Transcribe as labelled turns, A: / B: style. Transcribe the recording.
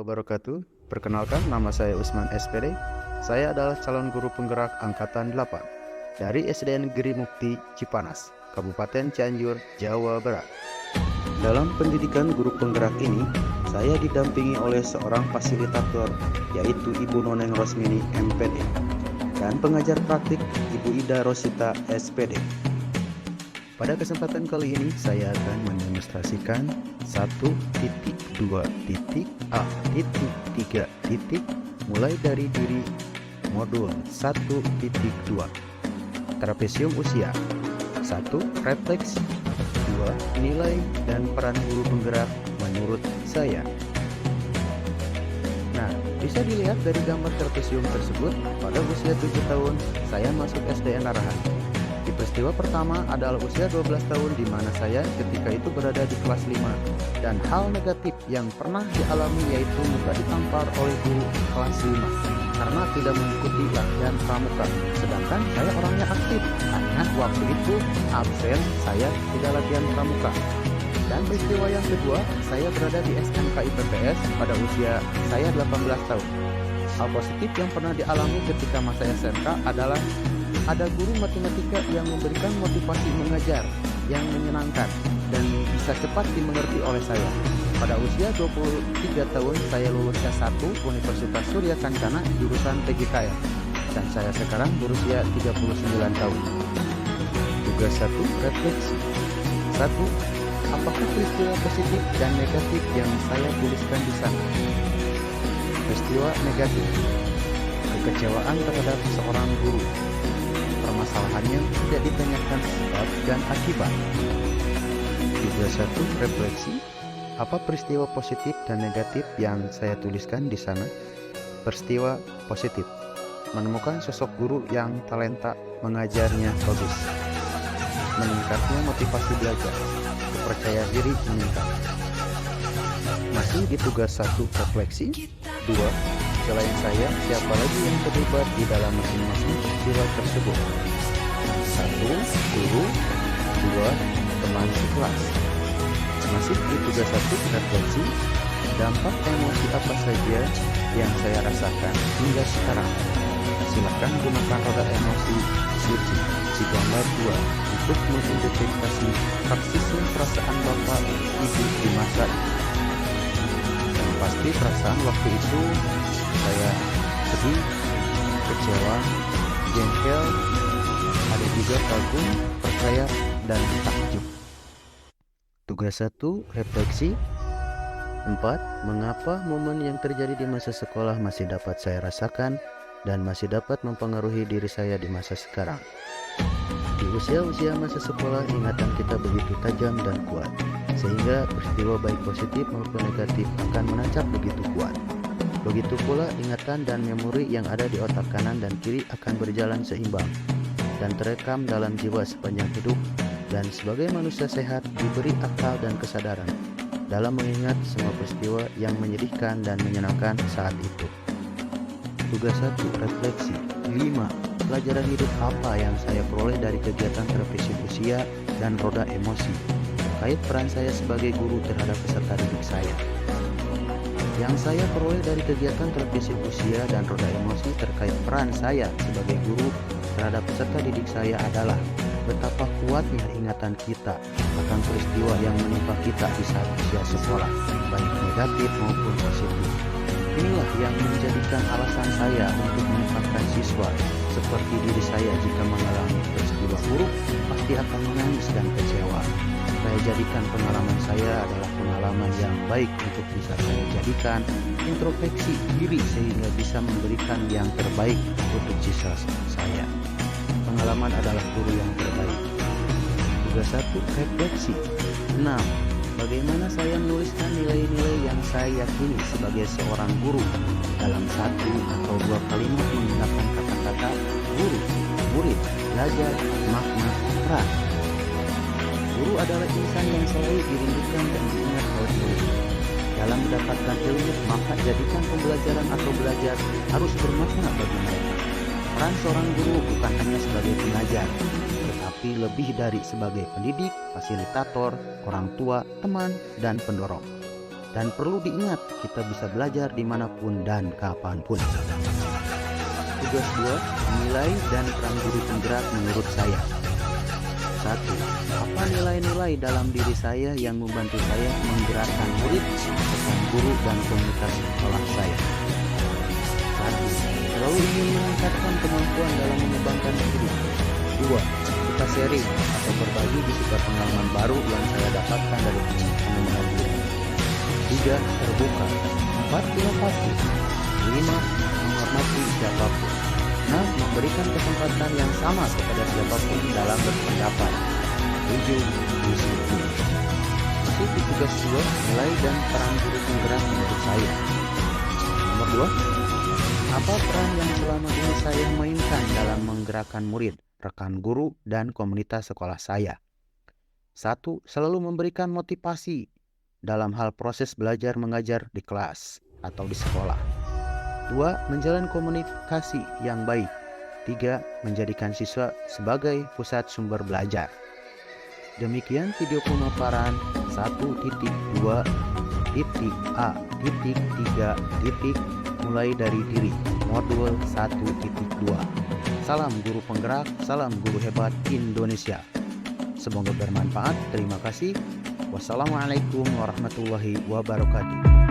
A: wabarakatuh. Perkenalkan, nama saya Usman SPD. Saya adalah calon guru penggerak Angkatan 8 dari SDN Negeri Mukti Cipanas, Kabupaten Cianjur, Jawa Barat. Dalam pendidikan guru penggerak ini, saya didampingi oleh seorang fasilitator, yaitu Ibu Noneng Rosmini MPD, dan pengajar praktik Ibu Ida Rosita SPD. Pada kesempatan kali ini saya akan mendemonstrasikan 1.2.a.3. mulai dari diri modul 1.2. Trapesium usia. 1. Refleks. 2. Nilai dan peran guru penggerak menurut saya. Nah, bisa dilihat dari gambar trapesium tersebut, pada usia 7 tahun saya masuk SDN Arahan. Di peristiwa pertama adalah usia 12 tahun di mana saya ketika itu berada di kelas 5, dan hal negatif yang pernah dialami yaitu muka ditampar oleh guru kelas 5 karena tidak mengikuti latihan pramuka, sedangkan saya orangnya aktif, hanya waktu itu absen, saya tidak latihan pramuka. Dan peristiwa yang kedua, saya berada di SMK IPPS pada usia saya 18 tahun. Hal positif yang pernah dialami ketika masa SMK adalah ada guru matematika yang memberikan motivasi mengajar yang menyenangkan dan bisa cepat dimengerti oleh saya. Pada usia 23 tahun saya lulus S1 Universitas Surya Kencana jurusan PJKN, dan saya sekarang berusia 39 tahun. Tugas 1, refleksi. 1. Apakah peristiwa positif dan negatif yang saya tuliskan di sana? Peristiwa negatif: kekecewaan terhadap seorang guru. Permasalahannya tidak ditanyakan sebab dan akibat. Tugas 1, refleksi. Apa peristiwa positif dan negatif yang saya tuliskan di sana? Peristiwa positif: menemukan sosok guru yang talenta mengajarnya bagus, meningkatnya motivasi belajar, kepercayaan diri meningkat. Masih di tugas 1, refleksi. 2. Selain saya, siapa lagi yang terlibat di dalam masing-masing peristiwa tersebut? 1. Guru. 2. Teman sekelas. Masih di tugas 1, refleksi. Dampak emosi apa saja yang saya rasakan hingga sekarang? Silakan gunakan roda emosi suci di gambar 2 untuk mengidentifikasi persisnya perasaan Bapak Ibu di masa itu. Yang pasti perasaan waktu itu saya sedih, kecewa, jengkel, ada juga kagum, percaya, dan takjub. Tugas 1, refleksi. 4. Mengapa momen yang terjadi di masa sekolah masih dapat saya rasakan dan masih dapat mempengaruhi diri saya di masa sekarang? Di usia-usia masa sekolah, ingatan kita begitu tajam dan kuat, sehingga peristiwa baik positif maupun negatif akan menancap begitu kuat. Begitu pula ingatan dan memori yang ada di otak kanan dan kiri akan berjalan seimbang dan terekam dalam jiwa sepanjang hidup, dan sebagai manusia sehat diberi akal dan kesadaran dalam mengingat semua peristiwa yang menyedihkan dan menyenangkan saat itu. Tugas 1, refleksi. 5. Pelajaran hidup apa yang saya peroleh dari kegiatan terapisi usia dan roda emosi terkait peran saya sebagai guru terhadap peserta didik saya? Yang saya peroleh dari kegiatan terapisi usia dan roda emosi terkait peran saya sebagai guru terhadap peserta didik saya adalah betapa kuatnya ingatan kita akan peristiwa yang menimpa kita di saat usia sekolah, baik negatif maupun positif. Inilah yang menjadikan alasan saya untuk menempatkan siswa seperti diri saya jika mengalami peristiwa buruk pasti akan menangis dan kecewa. Saya jadikan pengalaman saya adalah pengalaman yang baik untuk bisa saya jadikan introspeksi diri sehingga bisa memberikan yang terbaik untuk siswa saya. Pengalaman adalah guru yang terbaik. Tugas 1, refleksi. 6. Bagaimana saya menuliskan nilai-nilai yang saya yakini sebagai seorang guru dalam 1 atau 2 kalimat menggunakan kata-kata guru, murid, belajar, makna, peran. Guru adalah insan yang selalu dirindukan dan diingat oleh murid. Dalam mendapatkan ilmu, maka jadikan pembelajaran atau belajar harus bermakna bagi mereka. Peran seorang guru bukan hanya sebagai pengajar, tetapi lebih dari sebagai pendidik, fasilitator, orang tua, teman, dan pendorong. Dan perlu diingat, kita bisa belajar dimanapun dan kapanpun. Tugas 2, nilai dan peran guru penggerak menurut saya. 1. Apa nilai-nilai dalam diri saya yang membantu saya menggerakkan murid, rekan guru, dan komunitas sekolah saya? 1. Selalu ingin meningkatkan kemampuan dalam mengembangkan diri. 2. Kita sharing atau berbagi bisikan pengalaman baru yang saya dapatkan dari teman-teman guru. 3. Terbuka. 4. Inovasi. 5. Menghormati siapapun. 6. Memberikan kesempatan yang sama kepada siapapun dalam berpendapat. 7. Disiplin. Itu tugas 2, nilai dan peran guru penggerak menurut saya. Nomor 2. Apa peran yang selama ini saya mainkan dalam menggerakkan murid, rekan guru, dan komunitas sekolah saya? 1. Selalu memberikan motivasi dalam hal proses belajar mengajar di kelas atau di sekolah. 2. Menjalin komunikasi yang baik. 3. Menjadikan siswa sebagai pusat sumber belajar. Demikian video pemaparan 1.2.A.3. mulai dari diri, modul 1.2. Salam guru penggerak, salam guru hebat Indonesia. Semoga bermanfaat. Terima kasih. Wassalamualaikum warahmatullahi wabarakatuh.